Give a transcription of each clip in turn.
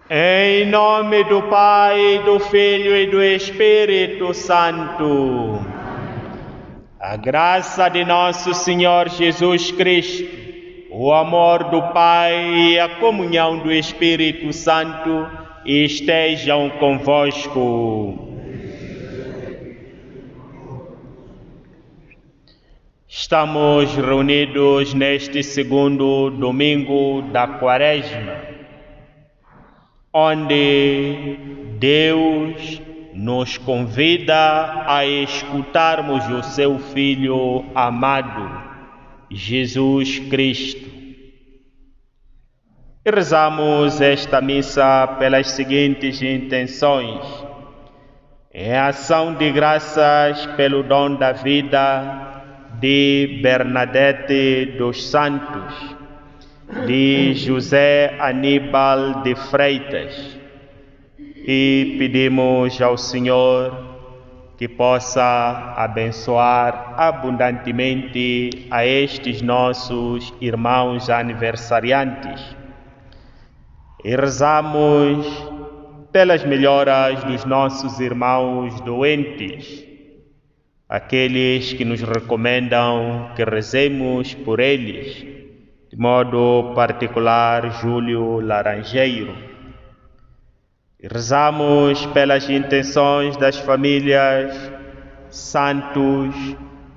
Em nome do Pai, do Filho e do Espírito Santo. A graça de nosso Senhor Jesus Cristo, o amor do Pai e a comunhão do Espírito Santo estejam convosco. Estamos reunidos neste segundo domingo da Quaresma, onde Deus nos convida a escutarmos o seu Filho amado, Jesus Cristo. E rezamos esta missa pelas seguintes intenções: em ação de graças pelo dom da vida de Bernadette dos Santos, de José Aníbal de Freitas, e pedimos ao Senhor que possa abençoar abundantemente a estes nossos irmãos aniversariantes. E rezamos pelas melhoras dos nossos irmãos doentes, aqueles que nos recomendam que rezemos por eles, de modo particular Júlio Laranjeiro. E rezamos pelas intenções das famílias Santos,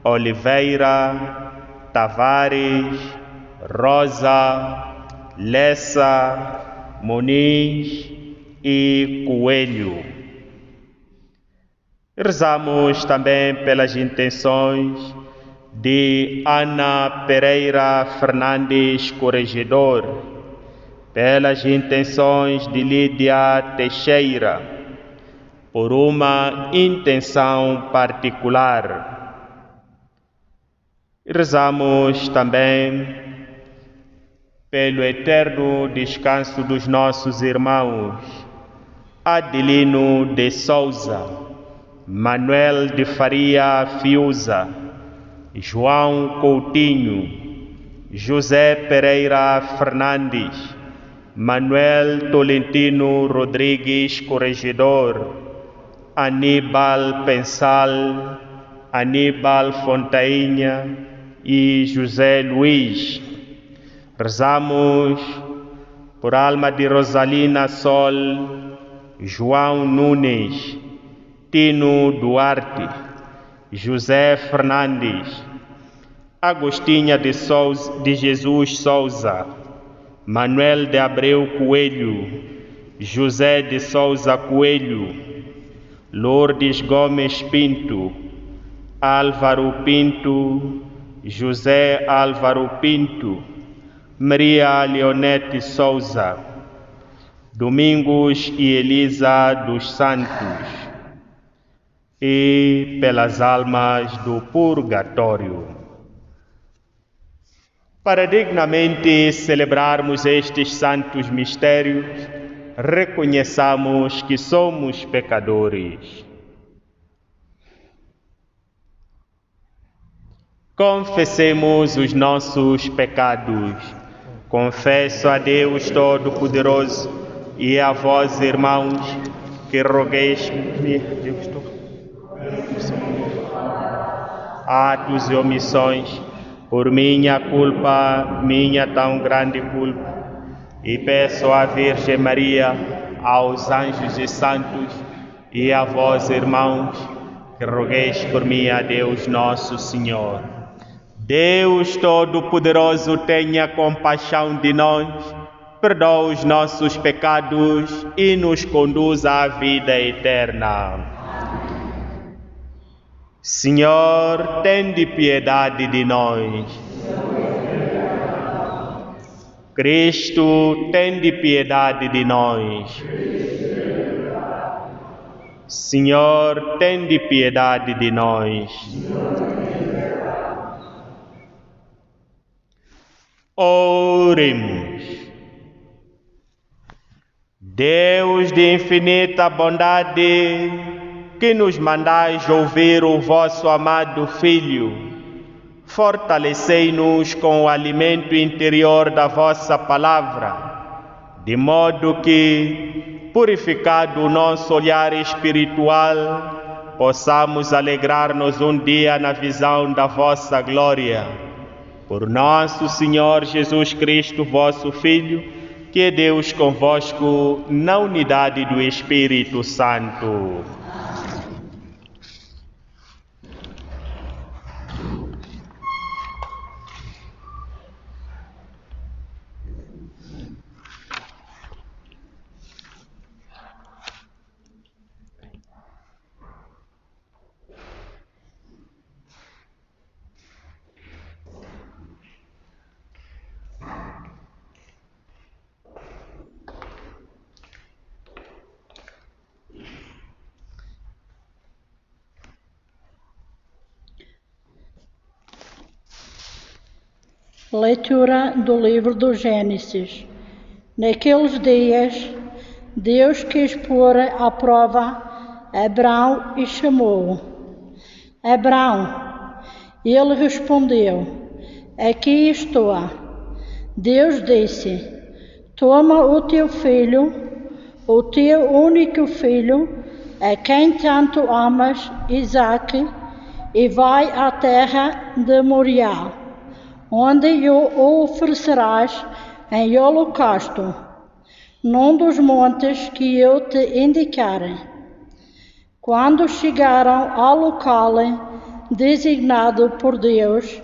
Oliveira, Tavares, Rosa, Lessa, Muniz e Coelho. E rezamos também pelas intenções de Ana Pereira Fernandes Corregedor, pelas intenções de Lídia Teixeira, por uma intenção particular. E rezamos também pelo eterno descanso dos nossos irmãos Adelino de Souza, Manuel de Faria Fiuza, João Coutinho, José Pereira Fernandes, Manuel Tolentino Rodrigues Corregedor, Aníbal Pensal, Aníbal Fontainha e José Luiz. Rezamos por alma de Rosalina Sol, João Nunes, Tino Duarte, José Fernandes, Agostinha de Jesus Souza, Manuel de Abreu Coelho, José de Souza Coelho, Lourdes Gomes Pinto, Álvaro Pinto, José Álvaro Pinto, Maria Leonete Souza, Domingos e Elisa dos Santos, e pelas almas do purgatório. Para dignamente celebrarmos estes santos mistérios, reconheçamos que somos pecadores. Confessemos os nossos pecados. Confesso a Deus Todo-Poderoso e a vós, irmãos, que rogueis atos e omissões, por minha culpa, minha tão grande culpa, e peço à Virgem Maria, aos anjos e santos, e a vós, irmãos, que rogueis por mim a Deus Nosso Senhor. Deus Todo-Poderoso, tenha compaixão de nós, perdoa os nossos pecados e nos conduza à vida eterna. Senhor, tende piedade de nós. Cristo, tende piedade de nós. Senhor, tende piedade de nós. Oremos. Deus de infinita bondade, que nos mandais ouvir o vosso amado Filho, fortalecei-nos com o alimento interior da vossa palavra, de modo que, purificado o nosso olhar espiritual, possamos alegrar-nos um dia na visão da vossa glória. Por nosso Senhor Jesus Cristo, vosso Filho, que é Deus convosco, na unidade do Espírito Santo. Leitura do livro do Gênesis. Naqueles dias, Deus quis pôr à prova Abrão e chamou-o. Abrão, ele respondeu: aqui estou. Deus disse: toma o teu filho, o teu único filho, a quem tanto amas, Isaque, e vai à terra de Moriá, onde o oferecerás em holocausto, num dos montes que eu te indicar. Quando chegaram ao local designado por Deus,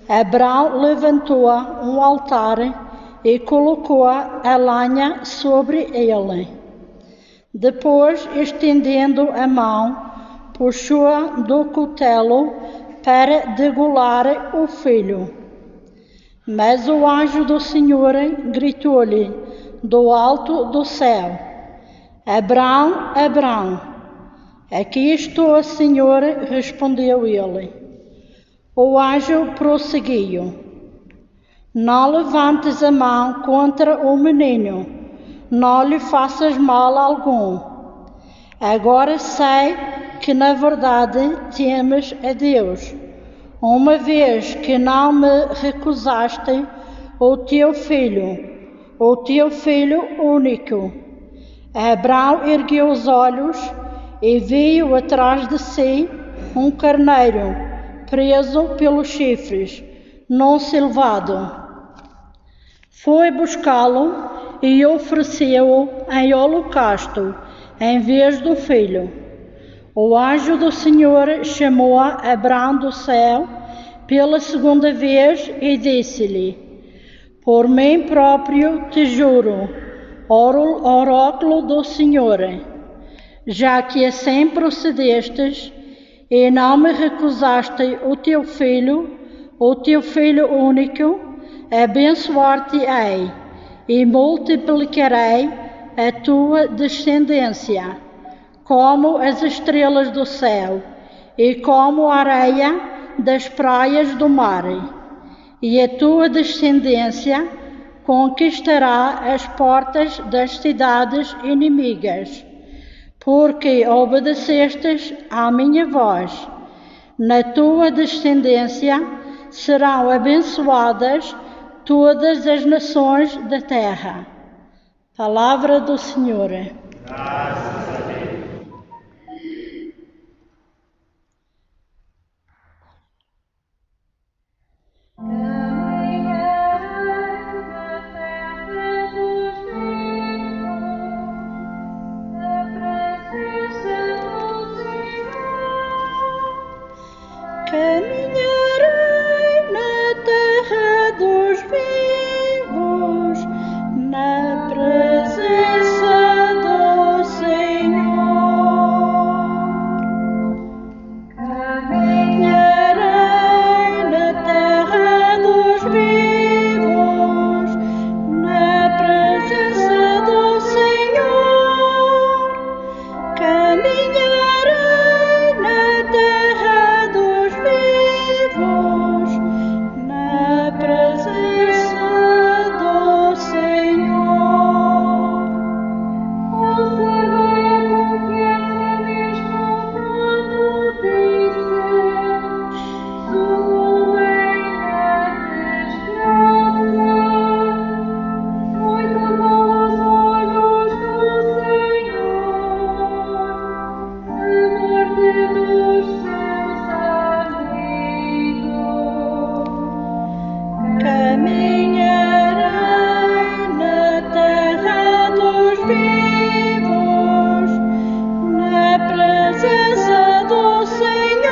Abrão levantou um altar e colocou a lenha sobre ele. Depois, estendendo a mão, puxou do cutelo para degolar o filho. Mas o anjo do Senhor gritou-lhe do alto do céu: Abrão, Abrão. Aqui estou, Senhor, respondeu ele. O anjo prosseguiu: não levantes a mão contra o menino, não lhe faças mal algum. Agora sei que na verdade temes a Deus, uma vez que não me recusaste o teu filho único. Abrão ergueu os olhos e viu atrás de si um carneiro preso pelos chifres, num silvado. Foi buscá-lo e ofereceu-o em holocausto, em vez do filho. O anjo do Senhor chamou a Abrão do céu pela segunda vez e disse-lhe: por mim próprio te juro, oráculo do Senhor, já que assim procedestes e não me recusaste o teu filho único, abençoar-te-ei e multiplicarei a tua descendência como as estrelas do céu e como a areia das praias do mar. E a tua descendência conquistará as portas das cidades inimigas, porque obedecestes à minha voz. Na tua descendência serão abençoadas todas as nações da terra. Palavra do Senhor. Graças a Deus. Caminharei na terra dos vivos, na presença do Senhor. Caminharei na terra dos vivos, na presença do Senhor. Caminharei na terra dos vivos, na presença do Senhor. Conservei a confiança mesmo quando disse: sou ainda desgraça. Muito bom aos olhos do Senhor a morte dos seus amigos. Caminharei na terra dos vivos, na presença do Senhor.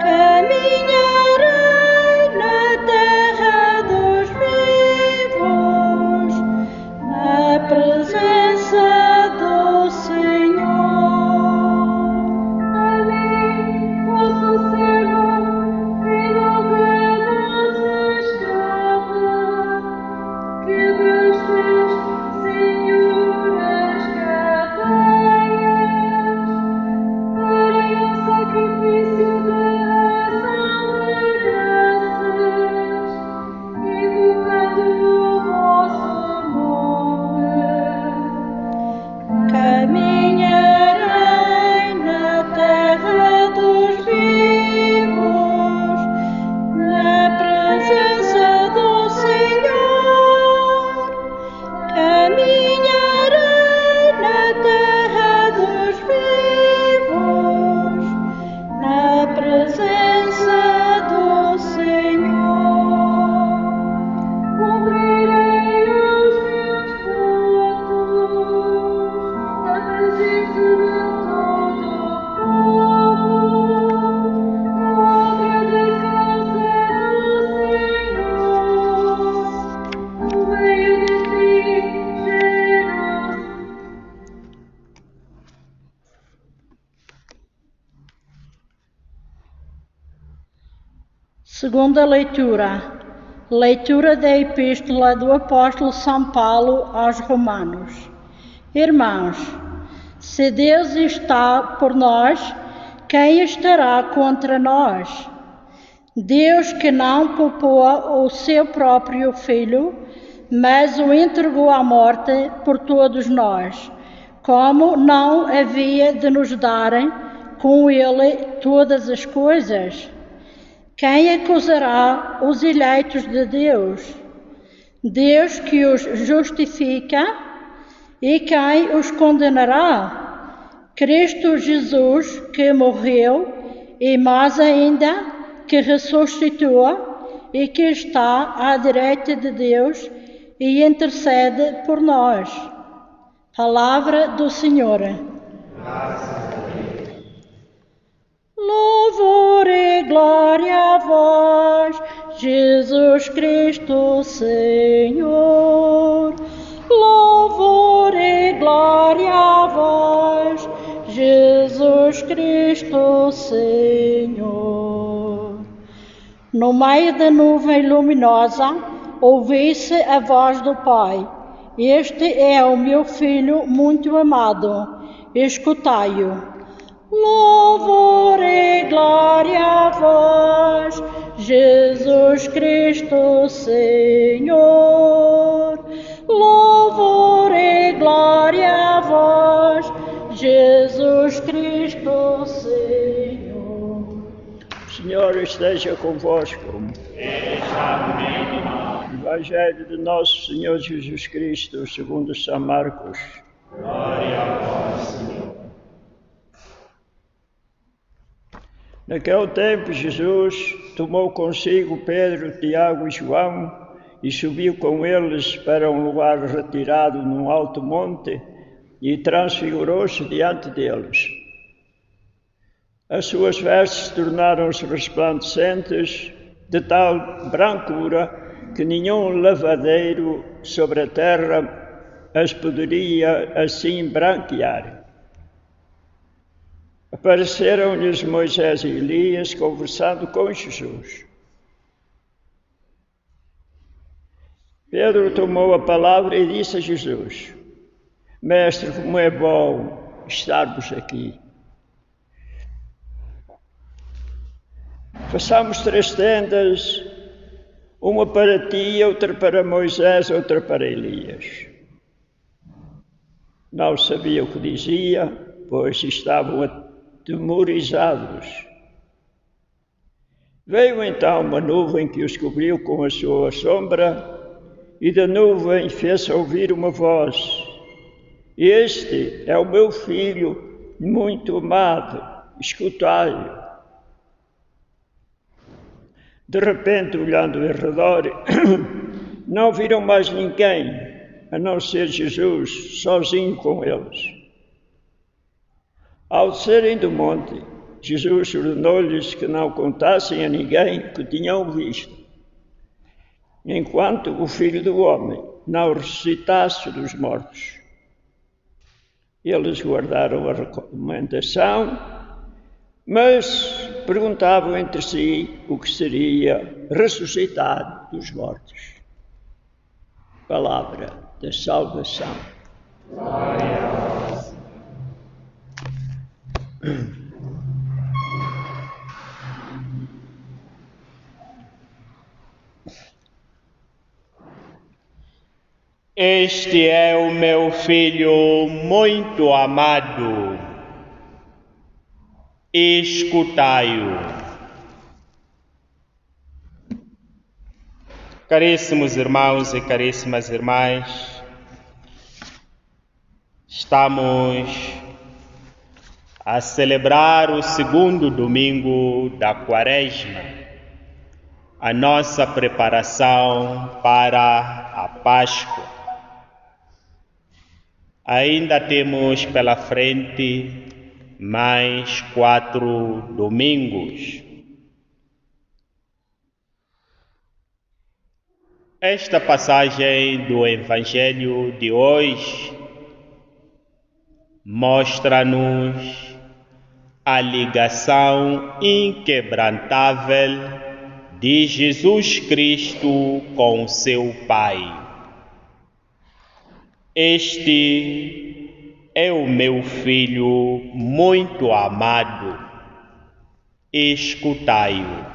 Caminharei na terra dos vivos, na presença do Senhor. Ali posso ser um filho que nos escapa, quebrastes, Senhor, as cadeias. Farei um sacrifício de ação de graças, invocando o vosso nome. Caminharei na terra dos vivos, na presença do Senhor. Caminharei na terra dos vivos, na presença do Senhor. Cumprirei os meus votos na presença de todo o povo, na obra da casa do Senhor, no meio de ti, Jerusalém. Segunda leitura. Leitura da Epístola do Apóstolo São Paulo aos Romanos. Irmãos, se Deus está por nós, quem estará contra nós? Deus que não poupou o seu próprio Filho, mas o entregou à morte por todos nós, como não havia de nos darem com ele todas as coisas? Quem acusará os eleitos de Deus? Deus que os justifica, e quem os condenará? Cristo Jesus, que morreu, e mais ainda, que ressuscitou, e que está à direita de Deus, e intercede por nós. Palavra do Senhor. Louvor e glória a vós, Jesus Cristo, Senhor. Louvor e glória a vós, Jesus Cristo, Senhor. No meio da nuvem luminosa, ouvi-se a voz do Pai: este é o meu Filho muito amado, escutai-o. Louvor e glória a vós, Jesus Cristo, Senhor. Louvor e glória a vós, Jesus Cristo, Senhor. O Senhor esteja convosco. Esteja Evangelho de Nosso Senhor Jesus Cristo, segundo São Marcos. Glória a vós, Senhor. Naquele tempo, Jesus tomou consigo Pedro, Tiago e João e subiu com eles para um lugar retirado num alto monte e transfigurou-se diante deles. As suas vestes tornaram-se resplandecentes, de tal brancura que nenhum lavadeiro sobre a terra as poderia assim branquear. Apareceram-lhes Moisés e Elias conversando com Jesus. Pedro tomou a palavra e disse a Jesus: Mestre, como é bom estarmos aqui. Façamos 3 tendas, uma para ti, outra para Moisés, outra para Elias. Não sabia o que dizia, pois estavam atemorizados. Veio então uma nuvem que os cobriu com a sua sombra, e da nuvem fez ouvir uma voz: Este é o meu filho muito amado, escutai-o. De repente, olhando ao redor, não viram mais ninguém, a não ser Jesus, sozinho com eles. Ao descerem do monte, Jesus ordenou-lhes que não contassem a ninguém o que tinham visto, enquanto o Filho do Homem não ressuscitasse dos mortos. Eles guardaram a recomendação, mas perguntavam entre si o que seria ressuscitar dos mortos. Palavra da salvação. Glória a vós. Este é o meu filho muito amado. Escutai-o. Caríssimos irmãos e caríssimas irmãs, estamos a celebrar o 2º domingo da Quaresma, a nossa preparação para a Páscoa. Ainda temos pela frente mais 4 domingos. Esta passagem do Evangelho de hoje mostra-nos a ligação inquebrantável de Jesus Cristo com seu Pai. Este é o meu filho muito amado, escutai-o.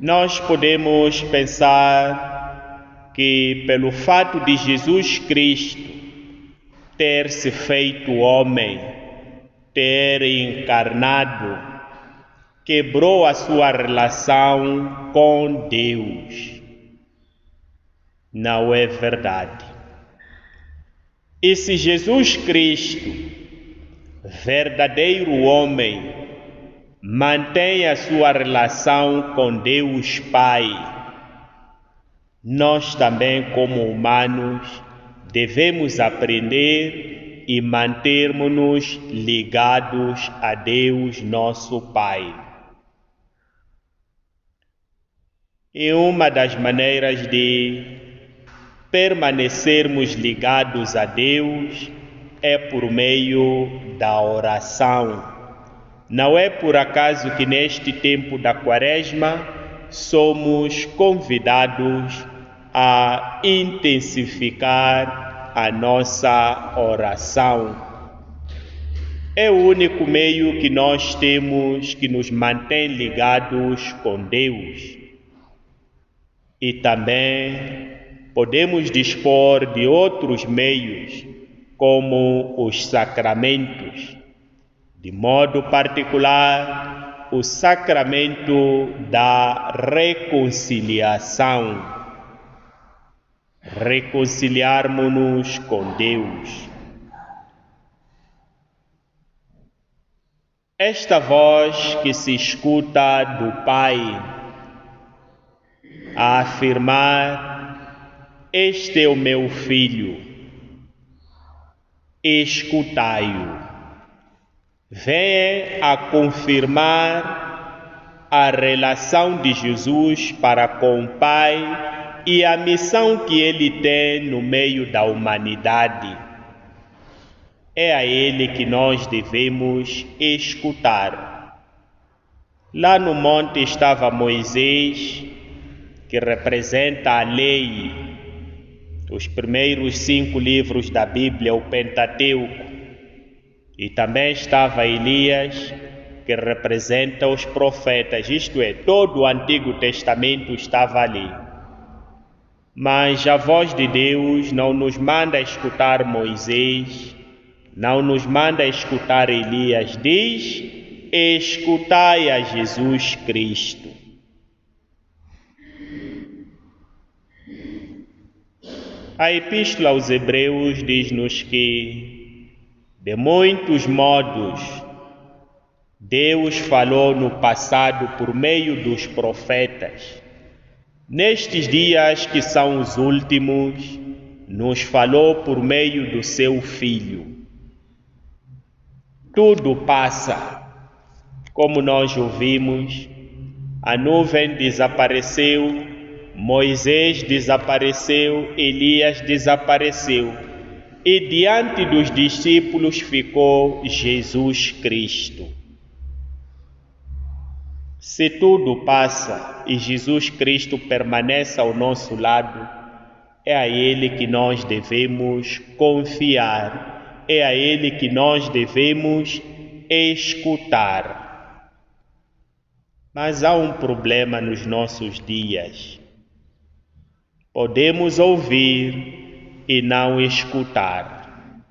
Nós podemos pensar que pelo fato de Jesus Cristo ter se feito homem, ter encarnado, quebrou a sua relação com Deus. Não é verdade. E se Jesus Cristo, verdadeiro homem, mantém a sua relação com Deus Pai, nós também, como humanos, devemos aprender e mantermos-nos ligados a Deus, nosso Pai. E uma das maneiras de permanecermos ligados a Deus é por meio da oração. Não é por acaso que neste tempo da Quaresma somos convidados a intensificar a nossa oração. É o único meio que nós temos que nos mantém ligados com Deus. E também podemos dispor de outros meios, como os sacramentos. De modo particular, o sacramento da reconciliação. Reconciliarmos-nos com Deus. Esta voz que se escuta do Pai a afirmar: este é o meu filho, escutai-o, vem a confirmar a relação de Jesus para com o Pai e a missão que ele tem no meio da humanidade. É a ele que nós devemos escutar. Lá no monte estava Moisés, que representa a lei, os primeiros 5 livros da Bíblia, o Pentateuco. E também estava Elias, que representa os profetas, isto é, todo o Antigo Testamento estava ali. Mas a voz de Deus não nos manda escutar Moisés, não nos manda escutar Elias, diz: escutai a Jesus Cristo. A Epístola aos Hebreus diz-nos que, de muitos modos, Deus falou no passado por meio dos profetas. Nestes dias que são os últimos, nos falou por meio do seu Filho. Tudo passa, como nós ouvimos, a nuvem desapareceu, Moisés desapareceu, Elias desapareceu, e diante dos discípulos ficou Jesus Cristo. Se tudo passa e Jesus Cristo permanece ao nosso lado, é a Ele que nós devemos confiar, é a Ele que nós devemos escutar. Mas há um problema nos nossos dias. Podemos ouvir e não escutar.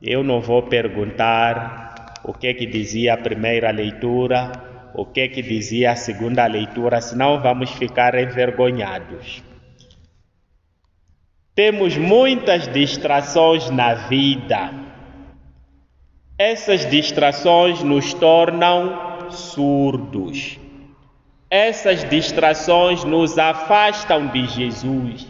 Eu não vou perguntar o que é que dizia a primeira leitura, o que é que dizia a segunda leitura, senão vamos ficar envergonhados. Temos muitas distrações na vida. Essas distrações nos tornam surdos. Essas distrações nos afastam de Jesus.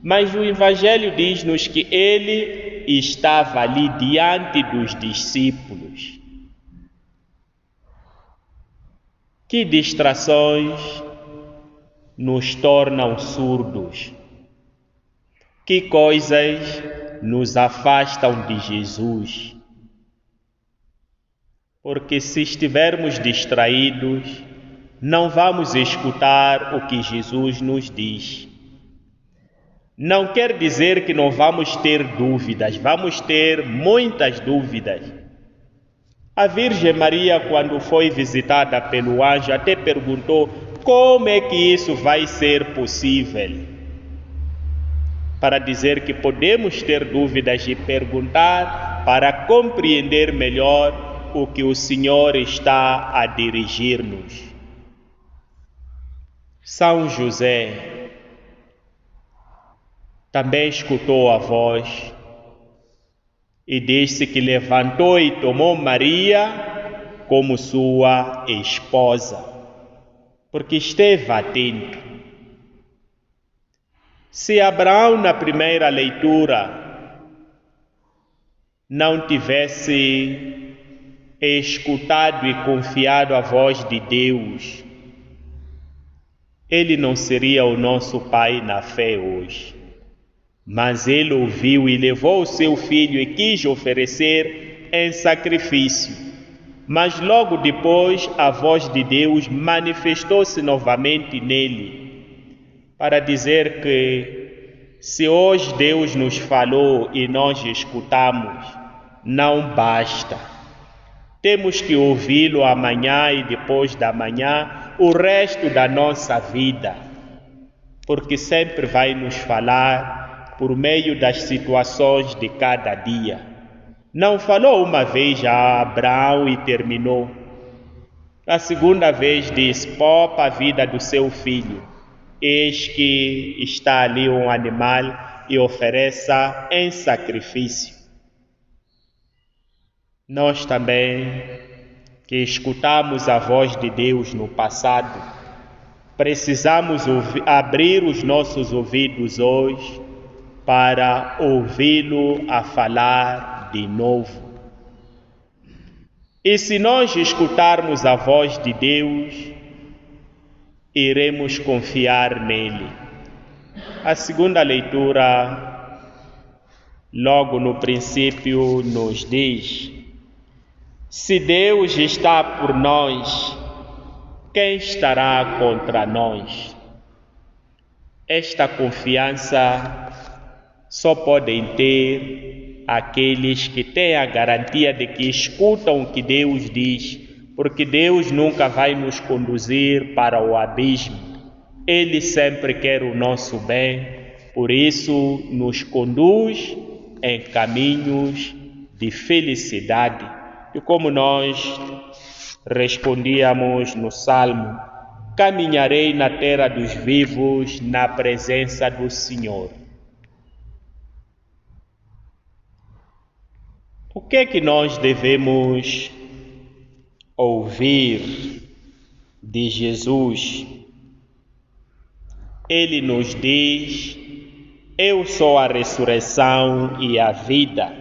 Mas o Evangelho diz-nos que ele estava ali diante dos discípulos. Que distrações nos tornam surdos? Que coisas nos afastam de Jesus? Porque se estivermos distraídos, não vamos escutar o que Jesus nos diz. Não quer dizer que não vamos ter dúvidas, vamos ter muitas dúvidas. A Virgem Maria, quando foi visitada pelo anjo, até perguntou como é que isso vai ser possível. Para dizer que podemos ter dúvidas e perguntar para compreender melhor o que o Senhor está a dirigir-nos. São José também escutou a voz e disse que levantou e tomou Maria como sua esposa, porque esteve atento. Se Abraão, na primeira leitura, não tivesse escutado e confiado a voz de Deus, ele não seria o nosso pai na fé hoje. Mas ele ouviu e levou o seu filho e quis oferecer em sacrifício. Mas logo depois a voz de Deus manifestou-se novamente nele, para dizer que se hoje Deus nos falou e nós escutamos, não basta. Temos que ouvi-lo amanhã e depois da manhã, o resto da nossa vida, porque sempre vai nos falar por meio das situações de cada dia. Não falou uma vez a Abraão e terminou. A segunda vez disse: poupa a vida do seu filho. Eis que está ali um animal e ofereça em sacrifício. Nós também, que escutamos a voz de Deus no passado, precisamos abrir os nossos ouvidos hoje para ouvi-lo a falar de novo. E se nós escutarmos a voz de Deus, iremos confiar nele. A segunda leitura, logo no princípio, nos diz: se Deus está por nós, quem estará contra nós? Esta confiança só podem ter aqueles que têm a garantia de que escutam o que Deus diz, porque Deus nunca vai nos conduzir para o abismo. Ele sempre quer o nosso bem, por isso nos conduz em caminhos de felicidade. E como nós respondíamos no Salmo: caminharei na terra dos vivos, na presença do Senhor. O que é que nós devemos ouvir de Jesus? Ele nos diz: eu sou a ressurreição e a vida.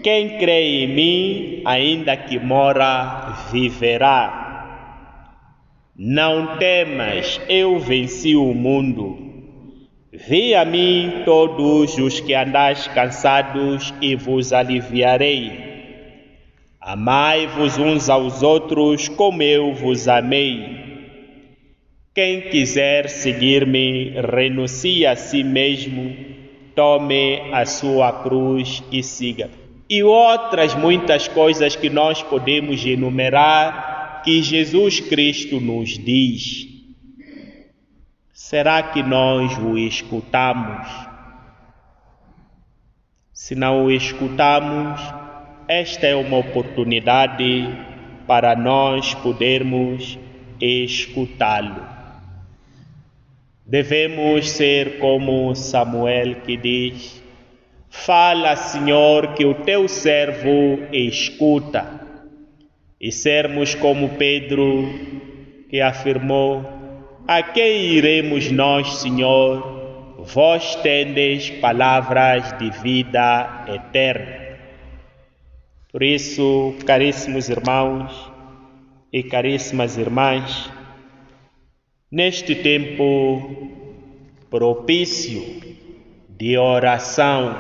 Quem crê em mim, ainda que mora, viverá. Não temas, eu venci o mundo. Vinde a mim todos os que andais cansados e vos aliviarei. Amai-vos uns aos outros como eu vos amei. Quem quiser seguir-me, renuncie a si mesmo, tome a sua cruz e siga. E outras muitas coisas que nós podemos enumerar que Jesus Cristo nos diz. Será que nós o escutamos? Se não o escutamos, esta é uma oportunidade para nós podermos escutá-lo. Devemos ser como Samuel, que diz: fala, Senhor, que o teu servo escuta. E sermos como Pedro, que afirmou: a quem iremos nós, Senhor? Vós tendes palavras de vida eterna. Por isso, caríssimos irmãos e caríssimas irmãs, neste tempo propício de oração,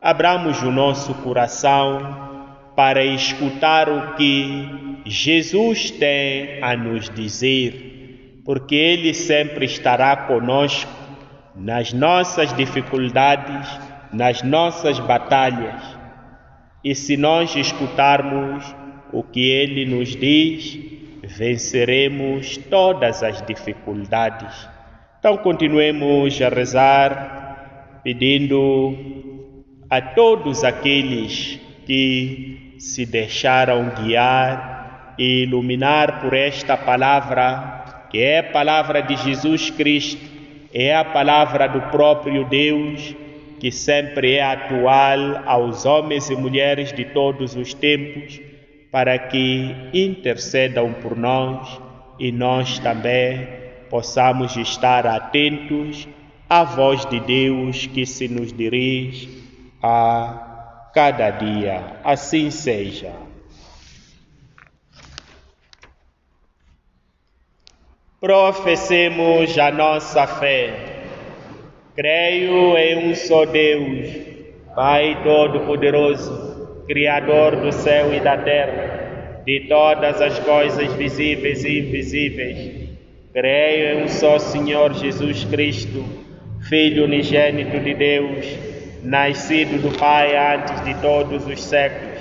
abramos o nosso coração para escutar o que Jesus tem a nos dizer, porque Ele sempre estará conosco nas nossas dificuldades, nas nossas batalhas. E se nós escutarmos o que Ele nos diz, venceremos todas as dificuldades. Então continuemos a rezar, pedindo a todos aqueles que se deixaram guiar e iluminar por esta palavra, que é a palavra de Jesus Cristo, é a palavra do próprio Deus, que sempre é atual aos homens e mulheres de todos os tempos, para que intercedam por nós e nós também possamos estar atentos à voz de Deus que se nos dirige a cada dia. Assim seja. Professemos a nossa fé. Creio em um só Deus, Pai Todo-Poderoso, Criador do céu e da terra, de todas as coisas visíveis e invisíveis. Creio em um só Senhor Jesus Cristo, Filho unigênito de Deus, nascido do Pai antes de todos os séculos,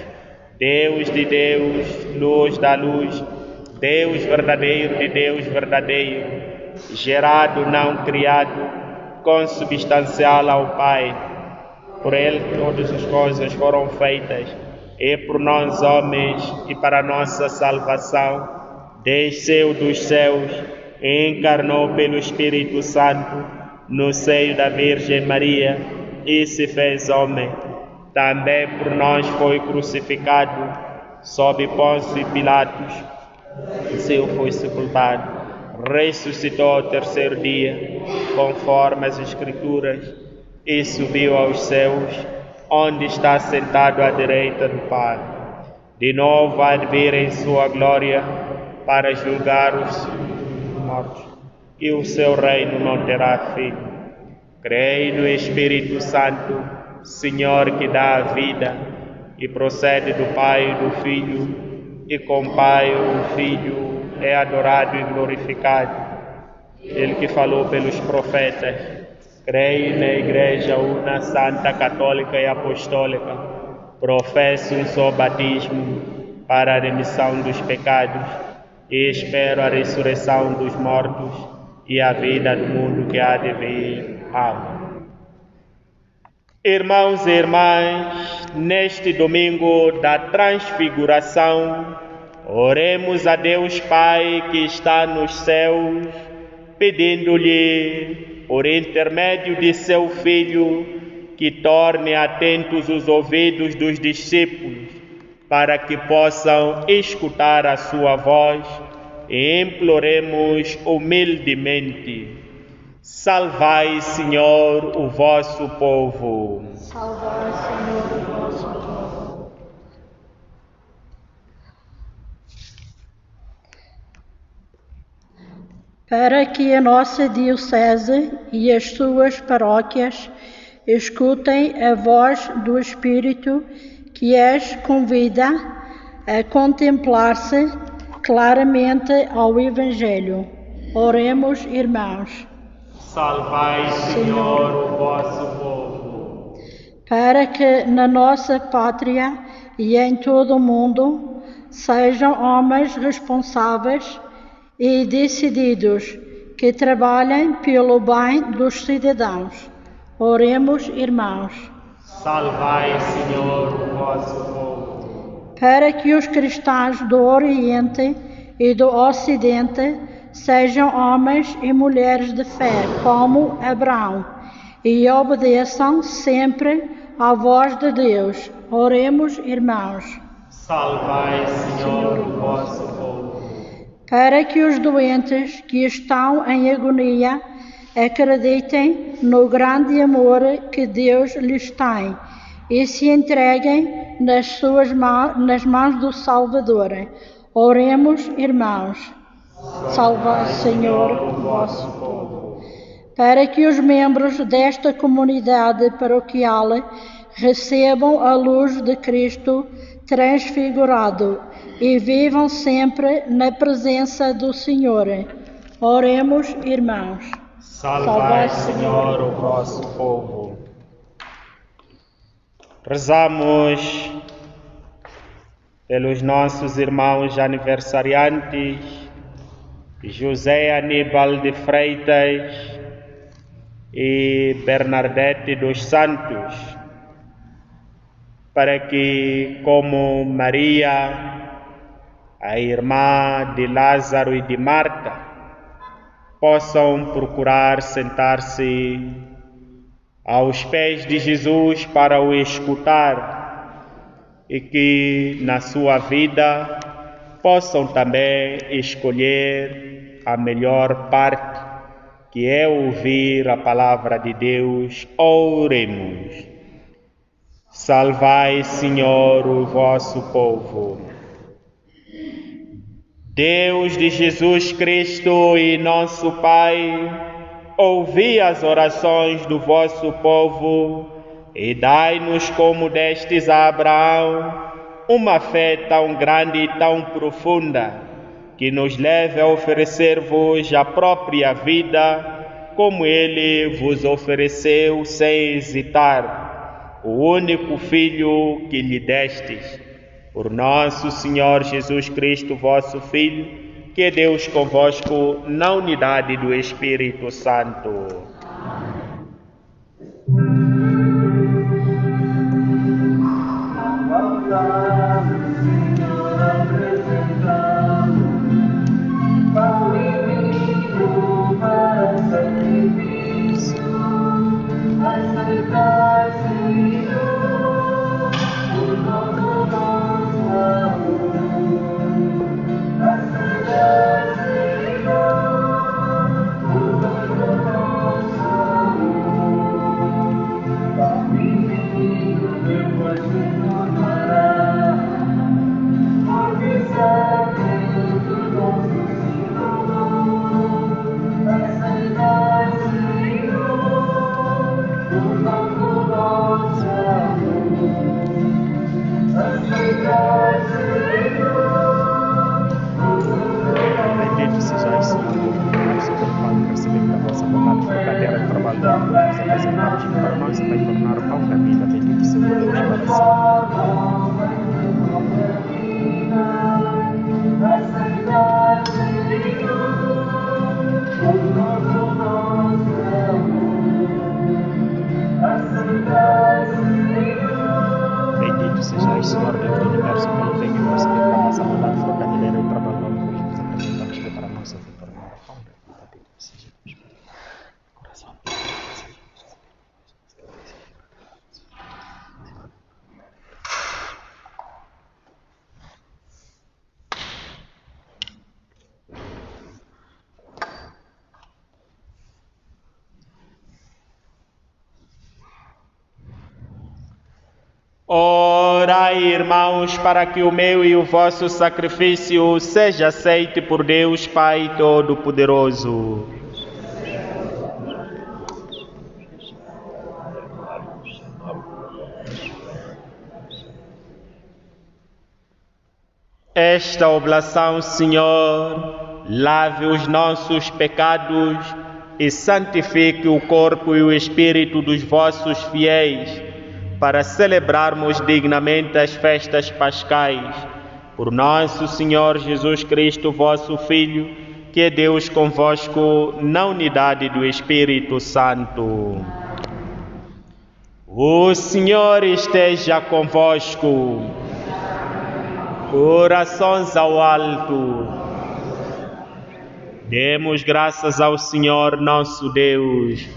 Deus de Deus, luz da luz, Deus verdadeiro de Deus verdadeiro, gerado, não criado, consubstancial ao Pai. Por Ele todas as coisas foram feitas, e por nós homens e para nossa salvação, desceu dos céus e encarnou pelo Espírito Santo no seio da Virgem Maria e se fez homem. Também por nós foi crucificado sob Pôncio Pilatos. Seu foi sepultado, ressuscitou ao terceiro dia, conforme as Escrituras, e subiu aos céus, onde está sentado à direita do Pai. De novo há de vir em sua glória para julgar os mortos, e o seu reino não terá fim. Creio no Espírito Santo, Senhor que dá a vida, e procede do Pai e do Filho, e com o Pai o Filho é adorado e glorificado. Ele que falou pelos profetas. Creio na Igreja Una, Santa, Católica e Apostólica. Professo um só batismo para a remissão dos pecados e espero a ressurreição dos mortos e a vida do mundo que há de vir. Amém. Irmãos e irmãs, neste domingo da Transfiguração, oremos a Deus Pai que está nos céus, pedindo-lhe, por intermédio de seu Filho, que torne atentos os ouvidos dos discípulos, para que possam escutar a sua voz, e imploremos humildemente: salvai, Senhor, o vosso povo. Salvai, Senhor, o vosso povo. Para que a nossa Diocese e as suas paróquias escutem a voz do Espírito que as convida a contemplar-se claramente ao Evangelho. Oremos, irmãos. Salvai, Senhor, o vosso povo. Para que na nossa pátria e em todo o mundo sejam homens responsáveis e decididos que trabalhem pelo bem dos cidadãos. Oremos, irmãos. Salvai, Senhor, o vosso povo. Para que os cristãos do Oriente e do Ocidente sejam homens e mulheres de fé, como Abraão, e obedeçam sempre à voz de Deus. Oremos, irmãos. Salvai, Senhor, o vosso povo. Para que os doentes que estão em agonia acreditem no grande amor que Deus lhes tem e se entreguem nas mãos do Salvador. Oremos, irmãos. Salvai, Senhor, o vosso povo. Para que os membros desta comunidade paroquial recebam a luz de Cristo transfigurado e vivam sempre na presença do Senhor. Oremos, irmãos. Salvai, Senhor, o vosso povo. Rezamos pelos nossos irmãos aniversariantes, José Aníbal de Freitas e Bernadette dos Santos, para que, como Maria, a irmã de Lázaro e de Marta, possam procurar sentar-se aos pés de Jesus para o escutar e que na sua vida possam também escolher a melhor parte, que é ouvir a palavra de Deus. Oremos. Salvai, Senhor, o vosso povo. Deus de Jesus Cristo e nosso Pai, ouvi as orações do vosso povo e dai-nos, como destes a Abraão, uma fé tão grande e tão profunda, que nos leve a oferecer-vos a própria vida, como ele vos ofereceu sem hesitar, o único Filho que lhe destes, por nosso Senhor Jesus Cristo, vosso Filho, que é Deus convosco, na unidade do Espírito Santo. Amém. Orai, irmãos, para que o meu e o vosso sacrifício seja aceito por Deus Pai Todo-Poderoso. Esta oblação, Senhor, lave os nossos pecados e santifique o corpo e o espírito dos vossos fiéis, para celebrarmos dignamente as festas pascais. Por nosso Senhor Jesus Cristo, vosso Filho, que é Deus convosco, na unidade do Espírito Santo. O Senhor esteja convosco. Corações ao alto. Demos graças ao Senhor nosso Deus.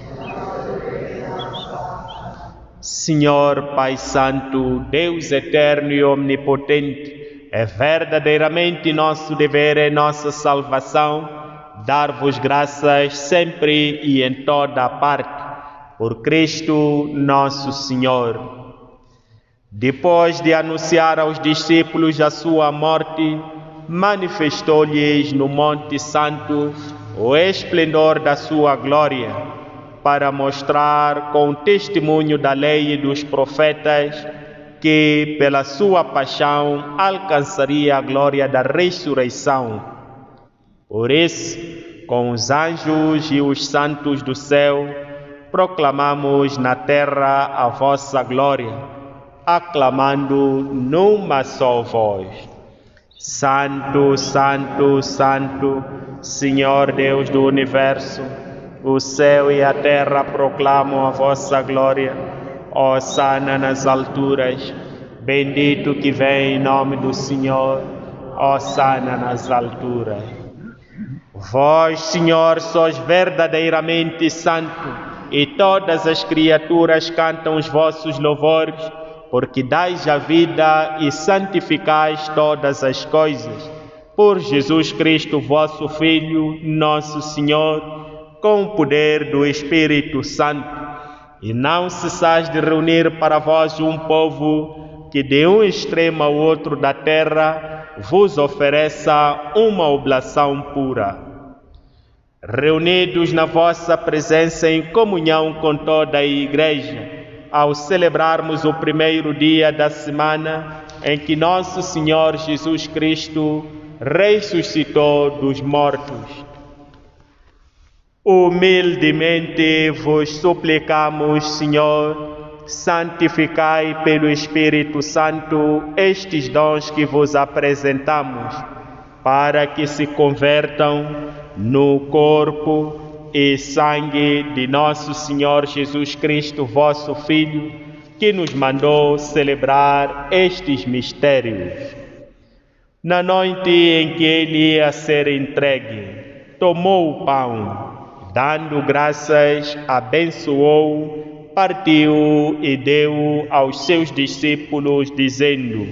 Senhor Pai Santo, Deus eterno e omnipotente, é verdadeiramente nosso dever e nossa salvação dar-vos graças sempre e em toda a parte, por Cristo nosso Senhor. Depois de anunciar aos discípulos a sua morte, manifestou-lhes no Monte Santo o esplendor da sua glória, para mostrar com o testemunho da lei e dos profetas que pela sua paixão alcançaria a glória da ressurreição. Por isso, com os anjos e os santos do céu, proclamamos na terra a vossa glória, aclamando numa só voz: Santo, Santo, Santo, Senhor Deus do Universo, o céu e a terra proclamam a vossa glória. Hosana nas alturas, bendito que vem em nome do Senhor. Hosana nas alturas. Vós, Senhor, sois verdadeiramente santo, e todas as criaturas cantam os vossos louvores, porque dais a vida e santificais todas as coisas. Por Jesus Cristo, vosso Filho, nosso Senhor, com o poder do Espírito Santo, e não cessais de reunir para vós um povo que de um extremo ao outro da terra vos ofereça uma oblação pura. Reunidos na vossa presença em comunhão com toda a Igreja, ao celebrarmos o primeiro dia da semana em que nosso Senhor Jesus Cristo ressuscitou dos mortos, humildemente vos suplicamos, Senhor, santificai pelo Espírito Santo estes dons que vos apresentamos, para que se convertam no corpo e sangue de nosso Senhor Jesus Cristo, vosso Filho, que nos mandou celebrar estes mistérios. Na noite em que ele ia ser entregue, tomou o pão, dando graças, abençoou, partiu e deu aos seus discípulos, dizendo: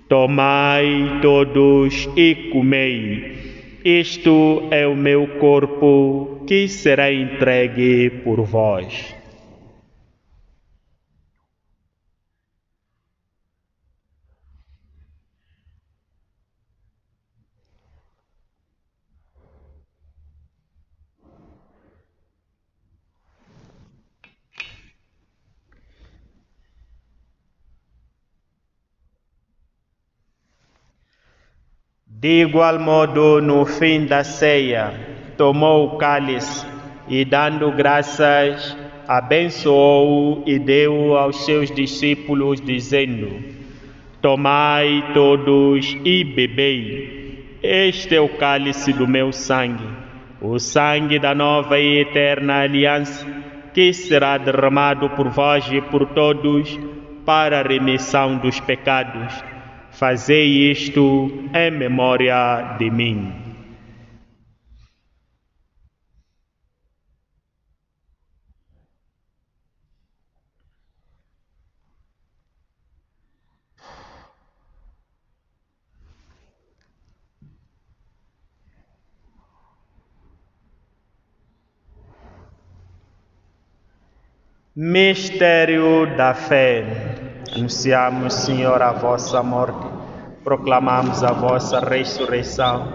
Tomai todos e comei, isto é o meu corpo que será entregue por vós. De igual modo, no fim da ceia, tomou o cálice e, dando graças, abençoou-o e deu aos seus discípulos, dizendo: Tomai todos e bebei. Este é o cálice do meu sangue, o sangue da nova e eterna aliança, que será derramado por vós e por todos para a remissão dos pecados. Fazei isto em memória de mim. Mistério da fé. Anunciamos, Senhor, a vossa morte, proclamamos a vossa ressurreição.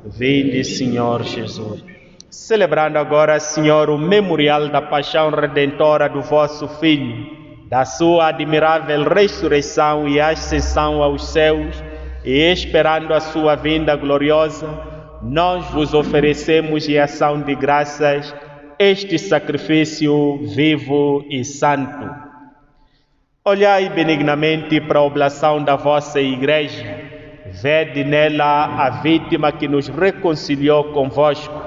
Vinde, Senhor Jesus. Celebrando agora, Senhor, o memorial da paixão redentora do vosso Filho, da sua admirável ressurreição e ascensão aos céus, e esperando a sua vinda gloriosa, nós vos oferecemos em ação de graças este sacrifício vivo e santo. Olhai benignamente para a oblação da vossa Igreja, vede nela a vítima que nos reconciliou convosco,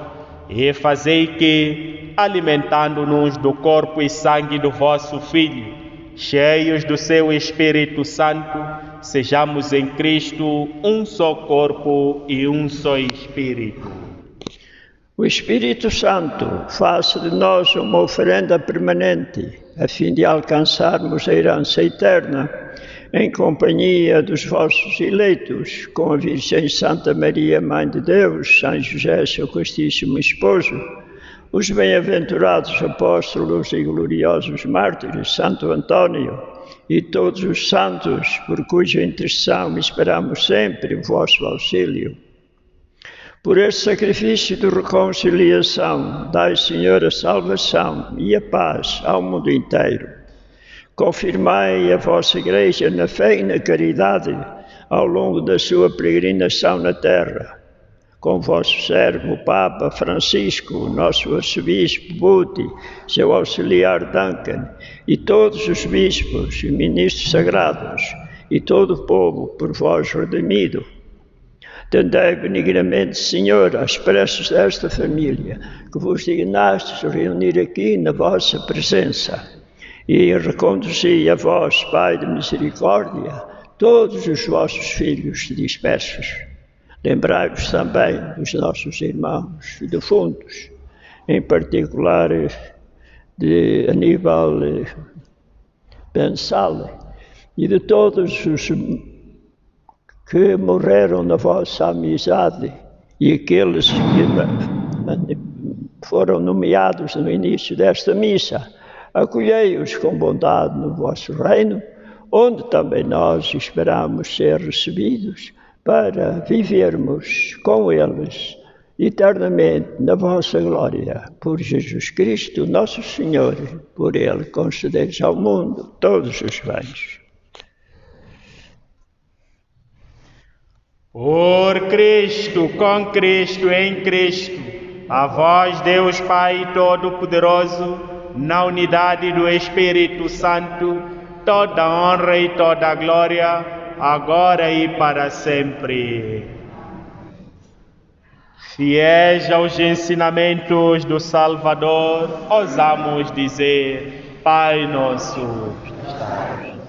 e fazei que, alimentando-nos do corpo e sangue do vosso Filho, cheios do seu Espírito Santo, sejamos em Cristo um só corpo e um só Espírito. O Espírito Santo faça de nós uma oferenda permanente, a fim de alcançarmos a herança eterna, em companhia dos vossos eleitos, com a Virgem Santa Maria, Mãe de Deus, São José, seu castíssimo esposo, os bem-aventurados apóstolos e gloriosos mártires, Santo Antônio, e todos os santos, por cuja intercessão esperamos sempre o vosso auxílio. Por este sacrifício de reconciliação, dai, Senhor, a salvação e a paz ao mundo inteiro. Confirmai a vossa Igreja na fé e na caridade ao longo da sua peregrinação na terra. Com o vosso servo, o Papa Francisco, o nosso arcebispo Buti, seu auxiliar Duncan, e todos os bispos e ministros sagrados, e todo o povo por vós redimido. Tendei benignamente, Senhor, às preces desta família, que vos dignastes reunir aqui na vossa presença, e reconduzi a vós, Pai de misericórdia, todos os vossos filhos dispersos. Lembrai-vos também dos nossos irmãos defuntos, em particular de Aníbal Bensale, e de todos os que morreram na vossa amizade, e aqueles que foram nomeados no início desta missa. Acolhei-os com bondade no vosso reino, onde também nós esperamos ser recebidos, para vivermos com eles eternamente na vossa glória. Por Jesus Cristo, nosso Senhor, por Ele concedeis ao mundo todos os bens. Por Cristo, com Cristo, em Cristo, a vós, Deus Pai Todo-Poderoso, na unidade do Espírito Santo, toda honra e toda glória, agora e para sempre. Fiéis aos ensinamentos do Salvador, ousamos dizer: Pai nosso, que estás no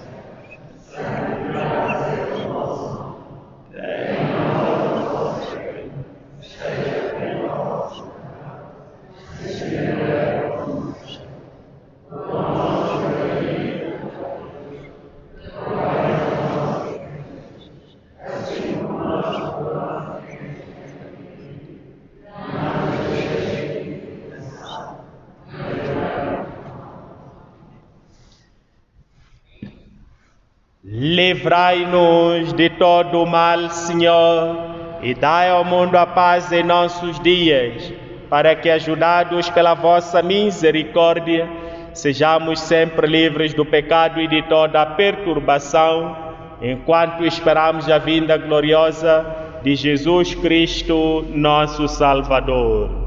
livrai-nos de todo o mal, Senhor, e dai ao mundo a paz em nossos dias, para que, ajudados pela vossa misericórdia, sejamos sempre livres do pecado e de toda a perturbação, enquanto esperamos a vinda gloriosa de Jesus Cristo, nosso Salvador.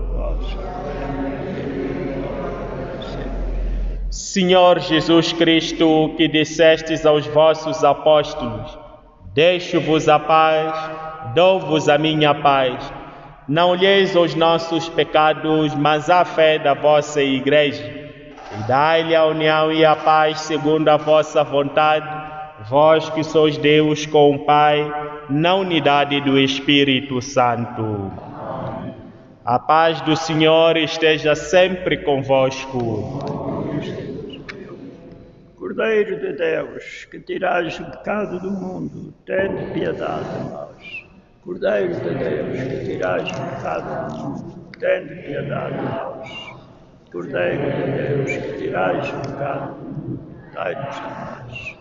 Senhor Jesus Cristo, que dissestes aos vossos apóstolos: deixo-vos a paz, dou-vos a minha paz. Não olheis os nossos pecados, mas a fé da vossa Igreja, e dai-lhe a união e a paz segundo a vossa vontade, vós que sois Deus com o Pai, na unidade do Espírito Santo. A paz do Senhor esteja sempre convosco. Cordeiro de Deus, que tirais o pecado do mundo, tende piedade de nós. Cordeiro de Deus, que tirais o pecado do mundo, tende piedade de nós. Cordeiro de Deus, que tirais o pecado, dai-nos a paz.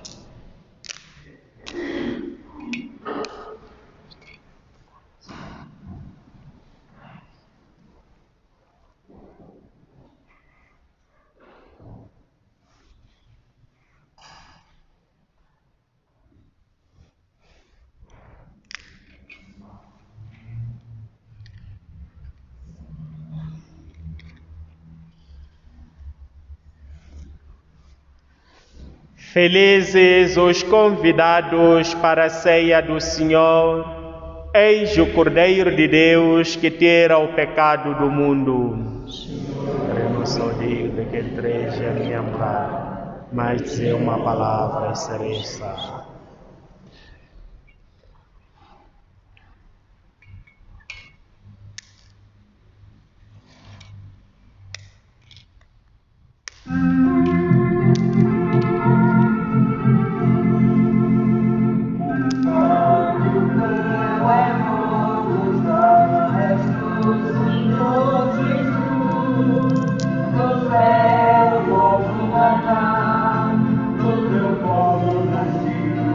Felizes os convidados para a ceia do Senhor. Eis o Cordeiro de Deus que tira o pecado do mundo. Senhor, eu não sou digno de que entreis a minha morada, mas dizer uma palavra e serei salvo. Teu povo nascido.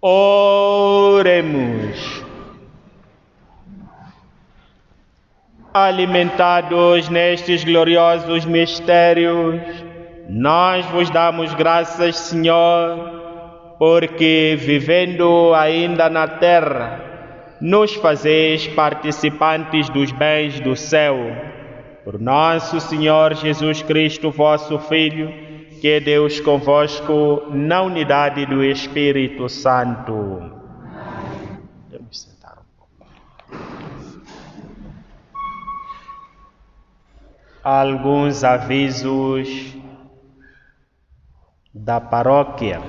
Oremos. Alimentados nestes gloriosos mistérios, nós vos damos graças, Senhor, porque, vivendo ainda na terra, nos fazeis participantes dos bens do céu. Por nosso Senhor Jesus Cristo, vosso Filho, que é Deus convosco, na unidade do Espírito Santo. Vamos sentar um pouco. Alguns avisos da paróquia.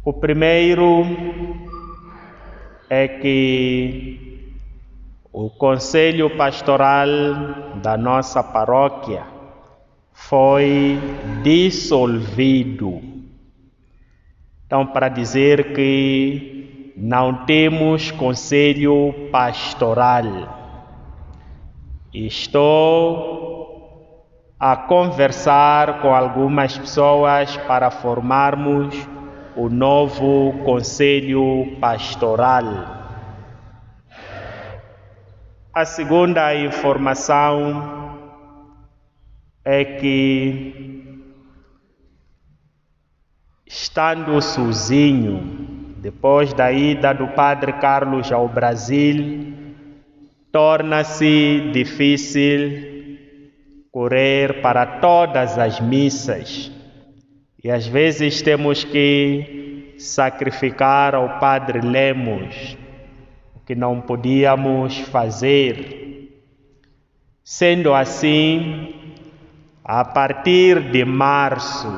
O primeiro é que o Conselho Pastoral da nossa paróquia foi dissolvido. Então, para dizer que não temos Conselho Pastoral, estou a conversar com algumas pessoas para formarmos o novo Conselho Pastoral. A segunda informação é que, estando sozinho, depois da ida do Padre Carlos ao Brasil, torna-se difícil correr para todas as missas. E às vezes temos que sacrificar ao Padre Lemos, o que não podíamos fazer. Sendo assim, a partir de março,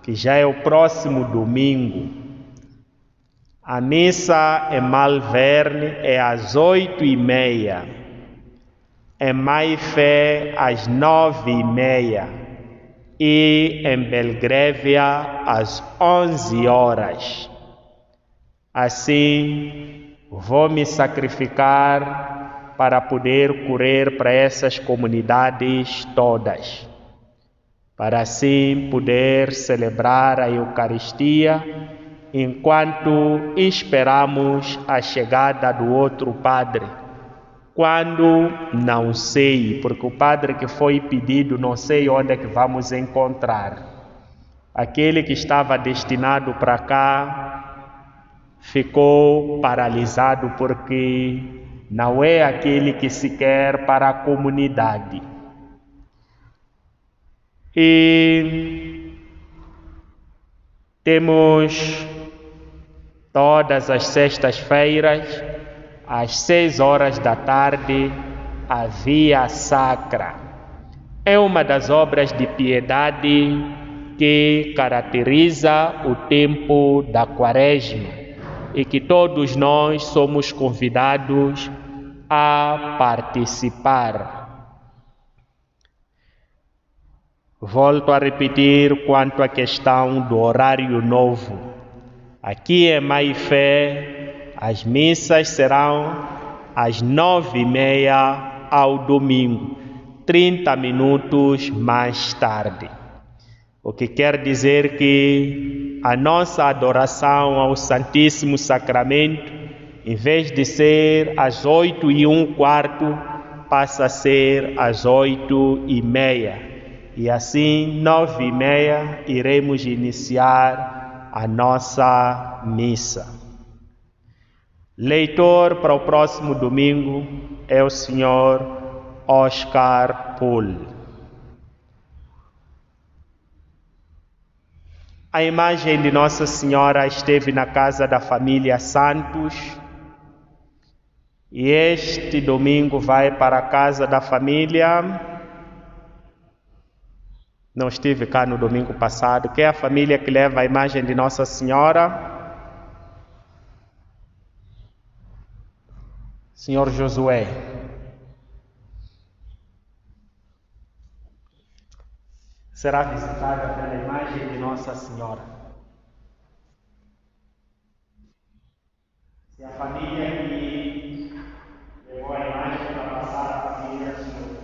que já é o próximo domingo, a missa em Malverne é às 8h30, em Maifé às 9h30 e em Belgrévia às 11h. Assim, vou me sacrificar para poder correr para essas comunidades todas, para assim poder celebrar a Eucaristia enquanto esperamos a chegada do outro padre. Quando, não sei, porque o padre que foi pedido não sei onde é que vamos encontrar. Aquele que estava destinado para cá ficou paralisado porque não é aquele que se quer para a comunidade. E temos todas as sextas-feiras, às 6h, a Via Sacra. É uma das obras de piedade que caracteriza o tempo da Quaresma e que todos nós somos convidados a participar. Volto a repetir quanto à questão do horário novo. Aqui em Maifé, as missas serão às 9h30 ao domingo, 30 minutos mais tarde. O que quer dizer que a nossa adoração ao Santíssimo Sacramento, em vez de ser às 8h15, passa a ser às 8h30. E assim, 9h30, iremos iniciar a nossa missa. Leitor para o próximo domingo é o Sr. Oscar Pohl. A imagem de Nossa Senhora esteve na casa da família Santos e este domingo vai para a casa da família. Não estive cá no domingo passado, que é a família que leva a imagem de Nossa Senhora. Senhor Josué. Será visitada pela imagem de Nossa Senhora. Se a família que levou a imagem para passar a família, Senhor Josué.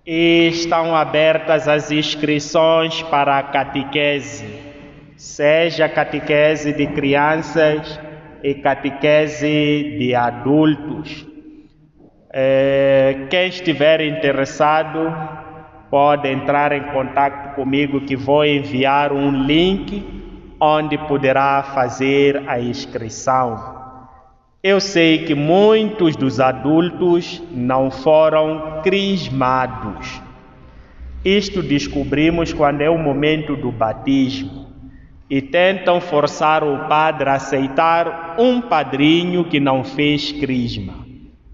E estão abertas as inscrições para a catequese, seja catequese de crianças e catequese de adultos. Quem estiver interessado pode entrar em contato comigo, que vou enviar um link onde poderá fazer a inscrição. Eu sei que muitos dos adultos não foram crismados. Isto descobrimos quando é o momento do batismo e tentam forçar o padre a aceitar um padrinho que não fez crisma.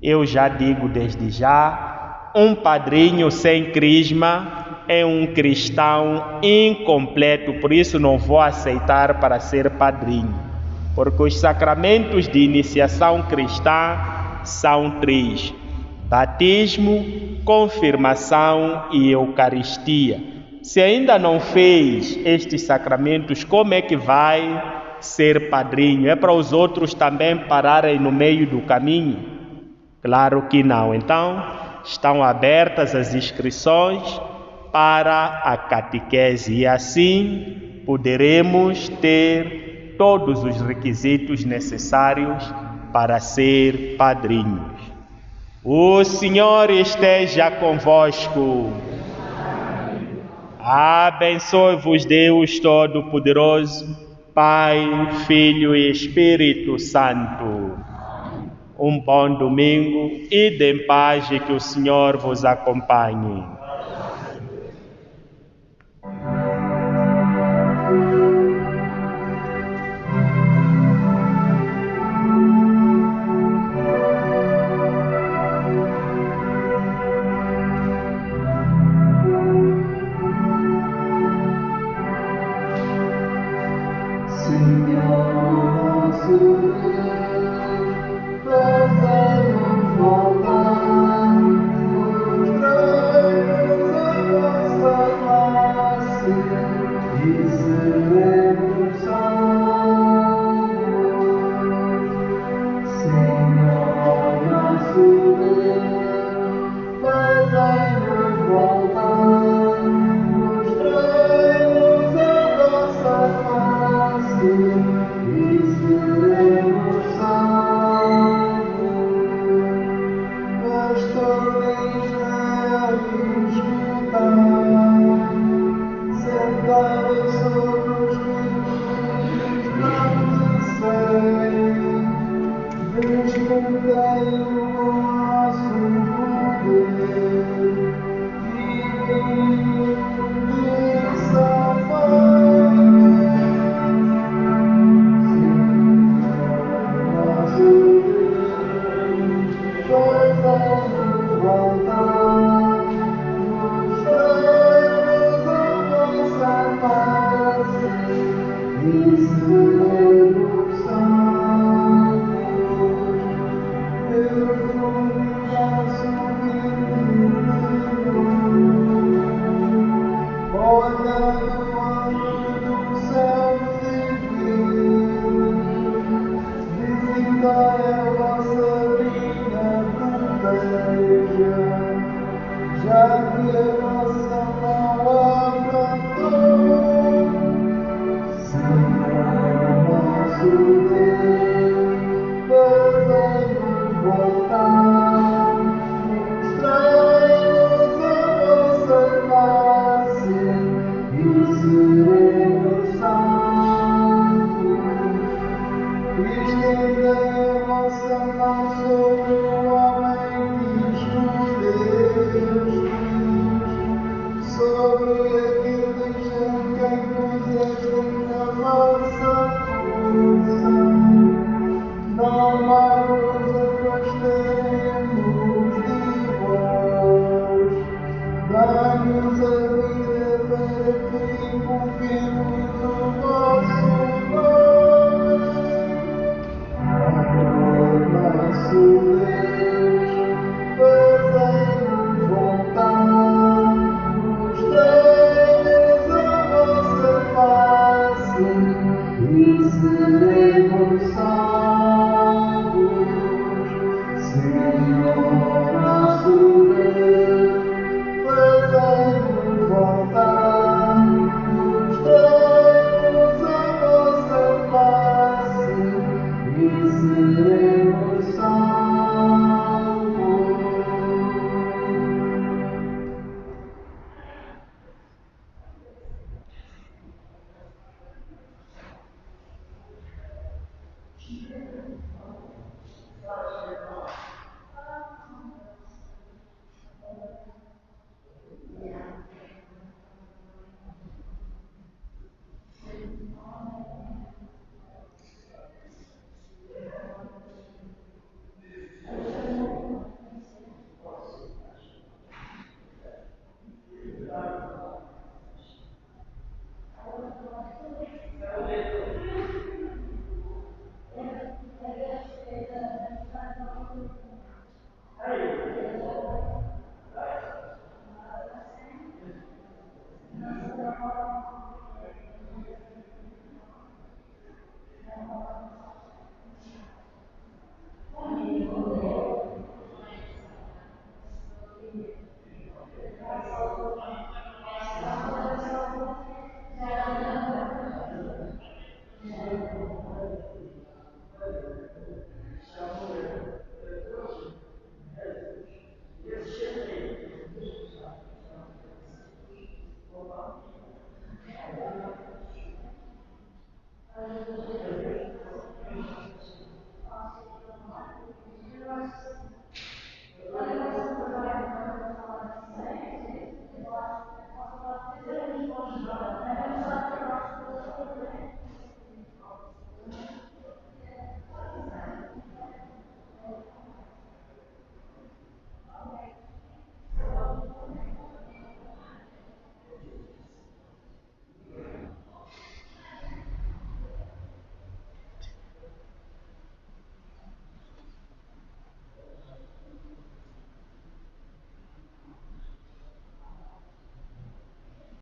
Eu já digo desde já, um padrinho sem crisma é um cristão incompleto, por isso não vou aceitar para ser padrinho. Porque os sacramentos de iniciação cristã são 3: batismo, confirmação e Eucaristia. Se ainda não fez estes sacramentos, como é que vai ser padrinho? É para os outros também pararem no meio do caminho? Claro que não. Então, estão abertas as inscrições para a catequese e assim poderemos ter todos os requisitos necessários para ser padrinhos. O Senhor esteja convosco. Abençoe-vos Deus Todo-Poderoso, Pai, Filho e Espírito Santo. Um bom domingo e de paz, e que o Senhor vos acompanhe. Dá-nos a vida para que confirmos